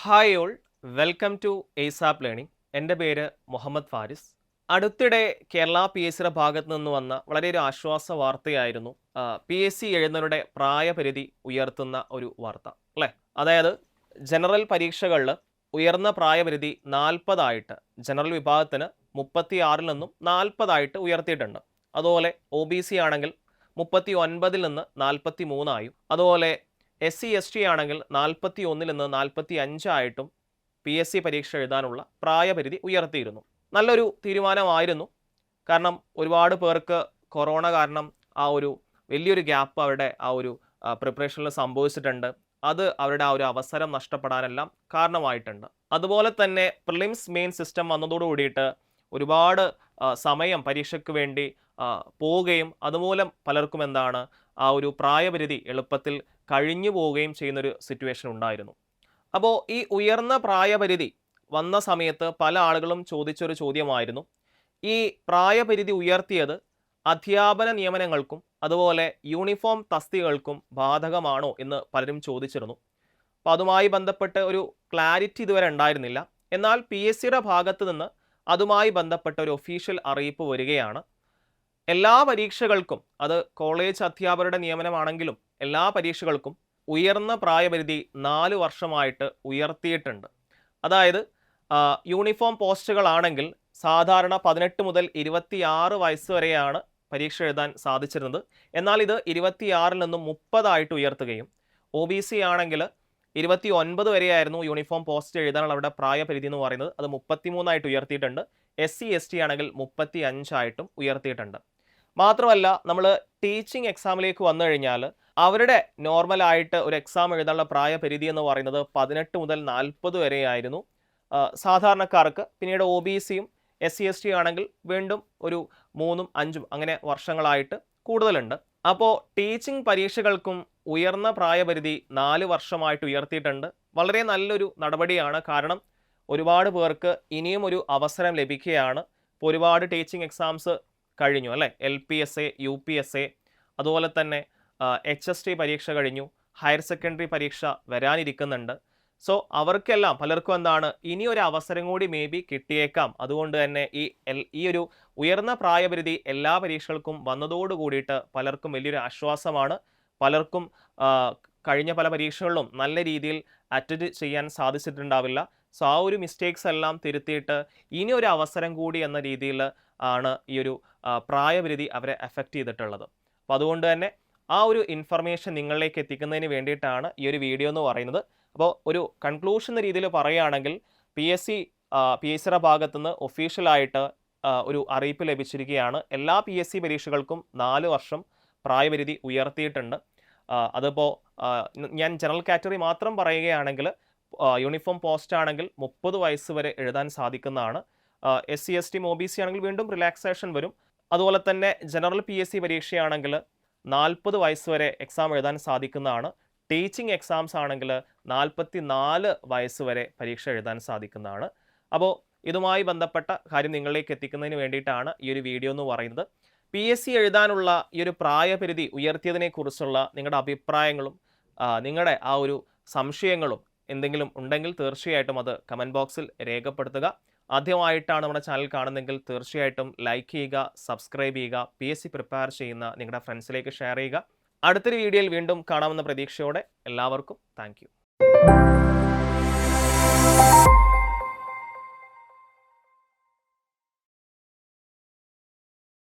Hi all, welcome to എയ്സാപ്പ് learning. എൻ്റെ പേര് മുഹമ്മദ് ഫാരിസ്. അടുത്തിടെ കേരള പി എസ് സിയുടെ ഭാഗത്ത് നിന്ന് വന്ന വളരെ ഒരു ആശ്വാസ വാർത്തയായിരുന്നു പി എസ് സി എഴുതുന്നവരുടെ പ്രായപരിധി ഉയർത്തുന്ന ഒരു വാർത്ത അല്ലേ. അതായത് ജനറൽ പരീക്ഷകളിൽ ഉയർന്ന പ്രായപരിധി 40 ജനറൽ വിഭാഗത്തിന് 36 നിന്നും 40 ഉയർത്തിയിട്ടുണ്ട്. അതുപോലെ ഒ ബി സി ആണെങ്കിൽ 39 നിന്ന് 43 അതുപോലെ SC ST ആണെങ്കിൽ 41 നിന്ന് 45 പി എസ് സി പരീക്ഷ എഴുതാനുള്ള പ്രായപരിധി ഉയർത്തിയിരുന്നു. നല്ലൊരു തീരുമാനമായിരുന്നു. കാരണം ഒരുപാട് പേർക്ക് കൊറോണ കാരണം ആ ഒരു വലിയൊരു ഗ്യാപ്പ് അവരുടെ ആ ഒരു പ്രിപ്പറേഷനിൽ സംഭവിച്ചിട്ടുണ്ട്. അത് അവരുടെ ആ ഒരു അവസരം നഷ്ടപ്പെടാനെല്ലാം കാരണമായിട്ടുണ്ട്. അതുപോലെ തന്നെ പ്രിലിംസ് മെയിൻ സിസ്റ്റം വന്നതോടു കൂടിയിട്ട് ഒരുപാട് സമയം പരീക്ഷയ്ക്ക് വേണ്ടി പോവുകയും അതുമൂലം പലർക്കും എന്താണ് ആ ഒരു പ്രായപരിധി എളുപ്പത്തിൽ കഴിഞ്ഞു പോവുകയും ചെയ്യുന്നൊരു സിറ്റുവേഷൻ ഉണ്ടായിരുന്നു. അപ്പോൾ ഈ ഉയർന്ന പ്രായപരിധി വന്ന സമയത്ത് പല ആളുകളും ചോദിച്ചൊരു ചോദ്യമായിരുന്നു, ഈ പ്രായപരിധി ഉയർത്തിയത് അധ്യാപന നിയമനങ്ങൾക്കും അതുപോലെ യൂണിഫോം തസ്തികകൾക്കും ബാധകമാണോ എന്ന് പലരും ചോദിച്ചിരുന്നു. അപ്പോൾ അതുമായി ബന്ധപ്പെട്ട് ഒരു ക്ലാരിറ്റി ഇതുവരെ ഉണ്ടായിരുന്നില്ല. എന്നാൽ പി എസ് സിയുടെ ഭാഗത്ത് നിന്ന് അതുമായി ബന്ധപ്പെട്ട ഒരു ഒഫീഷ്യൽ അറിയിപ്പ് വരികയാണ്. എല്ലാ പരീക്ഷകൾക്കും, അത് കോളേജ് അധ്യാപകരുടെ നിയമനമാണെങ്കിലും എല്ലാ പരീക്ഷകൾക്കും ഉയർന്ന പ്രായപരിധി 4 വർഷമായിട്ട് ഉയർത്തിയിട്ടുണ്ട്. അതായത് യൂണിഫോം പോസ്റ്റുകളാണെങ്കിൽ സാധാരണ 18 മുതൽ 26 വയസ്സ് വരെയാണ് പരീക്ഷ എഴുതാൻ സാധിച്ചിരുന്നത്. എന്നാൽ ഇത് 26 നിന്നും 30 ഉയർത്തുകയും ഒ ബി സി ആണെങ്കിൽ 29 വരെയായിരുന്നു യൂണിഫോം പോസ്റ്റ് എഴുതാനുള്ള അവരുടെ പ്രായപരിധി എന്ന് പറയുന്നത്. അത് 33 ഉയർത്തിയിട്ടുണ്ട്. SC ST ആണെങ്കിൽ 35 ഉയർത്തിയിട്ടുണ്ട്. മാത്രമല്ല, നമ്മൾ ടീച്ചിങ് എക്സാമിലേക്ക് വന്നു കഴിഞ്ഞാൽ അവരുടെ നോർമലായിട്ട് ഒരു എക്സാം എഴുതാനുള്ള പ്രായപരിധി എന്ന് പറയുന്നത് 18 മുതൽ 40 വരെയായിരുന്നു സാധാരണക്കാർക്ക്. പിന്നീട് ഒ ബി സിയും SC ST ആണെങ്കിൽ വീണ്ടും ഒരു 3, 5 അങ്ങനെ വർഷങ്ങളായിട്ട് കൂടുതലുണ്ട്. അപ്പോൾ ടീച്ചിങ് പരീക്ഷകൾക്കും ഉയർന്ന പ്രായപരിധി 4 വർഷമായിട്ട് ഉയർത്തിയിട്ടുണ്ട്. വളരെ നല്ലൊരു നടപടിയാണ്. കാരണം ഒരുപാട് പേർക്ക് ഇനിയും ഒരു അവസരം ലഭിക്കുകയാണ്. ഇപ്പോൾ ഒരുപാട് ടീച്ചിങ് എക്സാംസ് കഴിഞ്ഞു അല്ലേ. LPSA, UPSA, അതുപോലെ തന്നെ HST പരീക്ഷ കഴിഞ്ഞു, ഹയർ സെക്കൻഡറി പരീക്ഷ വരാനിരിക്കുന്നുണ്ട്. സോ അവർക്കെല്ലാം പലർക്കും എന്താണ് ഇനി ഒരു അവസരം കൂടി മേ ബി കിട്ടിയേക്കാം. അതുകൊണ്ട് തന്നെ ഈ ഒരു ഉയർന്ന പ്രായപരിധി എല്ലാ പരീക്ഷകൾക്കും വന്നതോട് കൂടിയിട്ട് പലർക്കും വലിയൊരു ആശ്വാസമാണ്. പലർക്കും കഴിഞ്ഞ പല പരീക്ഷകളിലും നല്ല രീതിയിൽ അറ്റൻഡ് ചെയ്യാൻ സാധിച്ചിട്ടുണ്ടാവില്ല. സോ ആ ഒരു മിസ്റ്റേക്സ് എല്ലാം തിരുത്തിയിട്ട് ഇനി ഒരു അവസരം കൂടി എന്ന രീതിയിൽ ആണ് ഈ ഒരു പ്രായപരിധി അവരെ എഫക്റ്റ് ചെയ്തിട്ടുള്ളത്. അപ്പോൾ അതുകൊണ്ട് തന്നെ ആ ഒരു ഇൻഫർമേഷൻ നിങ്ങളിലേക്ക് എത്തിക്കുന്നതിന് വേണ്ടിയിട്ടാണ് ഈ ഒരു വീഡിയോ എന്ന് പറയുന്നത്. അപ്പോൾ ഒരു കൺക്ലൂഷൻ എന്ന രീതിയിൽ പറയുകയാണെങ്കിൽ പി എസ് സിയുടെ ഭാഗത്തുനിന്ന് ഒഫീഷ്യലായിട്ട് ഒരു അറിയിപ്പ് ലഭിച്ചിരിക്കുകയാണ്. എല്ലാ PSC പരീക്ഷകൾക്കും 4 വർഷം പ്രായപരിധി ഉയർത്തിയിട്ടുണ്ട്. അതിപ്പോൾ ഞാൻ ജനറൽ കാറ്റഗറി മാത്രം പറയുകയാണെങ്കിൽ യൂണിഫോം പോസ്റ്റ് ആണെങ്കിൽ 30 വയസ്സ് വരെ എഴുതാൻ സാധിക്കുന്നതാണ്. SC ST OBC ആണെങ്കിൽ വീണ്ടും റിലാക്സേഷൻ വരും. അതുപോലെ തന്നെ ജനറൽ PSC പരീക്ഷയാണെങ്കിൽ 40 വയസ്സ് വരെ എക്സാം എഴുതാൻ സാധിക്കുന്നതാണ്. ടീച്ചിങ് എക്സാംസ് ആണെങ്കിൽ 44 വയസ്സ് വരെ പരീക്ഷ എഴുതാൻ സാധിക്കുന്നതാണ്. അപ്പോൾ ഇതുമായി ബന്ധപ്പെട്ട കാര്യം നിങ്ങളിലേക്ക് എത്തിക്കുന്നതിന് വേണ്ടിയിട്ടാണ് ഈ ഒരു വീഡിയോ എന്ന് പറയുന്നത്. PSC എഴുതാനുള്ള ഈ ഒരു പ്രായപരിധി ഉയർത്തിയതിനെക്കുറിച്ചുള്ള നിങ്ങളുടെ അഭിപ്രായങ്ങളും നിങ്ങളുടെ ആ ഒരു സംശയങ്ങളും എന്തെങ്കിലും ഉണ്ടെങ്കിൽ തീർച്ചയായിട്ടും അത് കമൻറ്റ് ബോക്സിൽ രേഖപ്പെടുത്തുക. ആദ്യമായിട്ടാണ് നമ്മുടെ ചാനൽ കാണുന്നതെങ്കിൽ തീർച്ചയായിട്ടും ലൈക്ക് ചെയ്യുക, സബ്സ്ക്രൈബ് ചെയ്യുക, PSC പ്രിപ്പയർ ചെയ്യുന്ന നിങ്ങളുടെ ഫ്രണ്ട്സിലേക്ക് ഷെയർ ചെയ്യുക. അടുത്തൊരു വീഡിയോയിൽ വീണ്ടും കാണാമെന്ന പ്രതീക്ഷയോടെ എല്ലാവർക്കും താങ്ക് യു.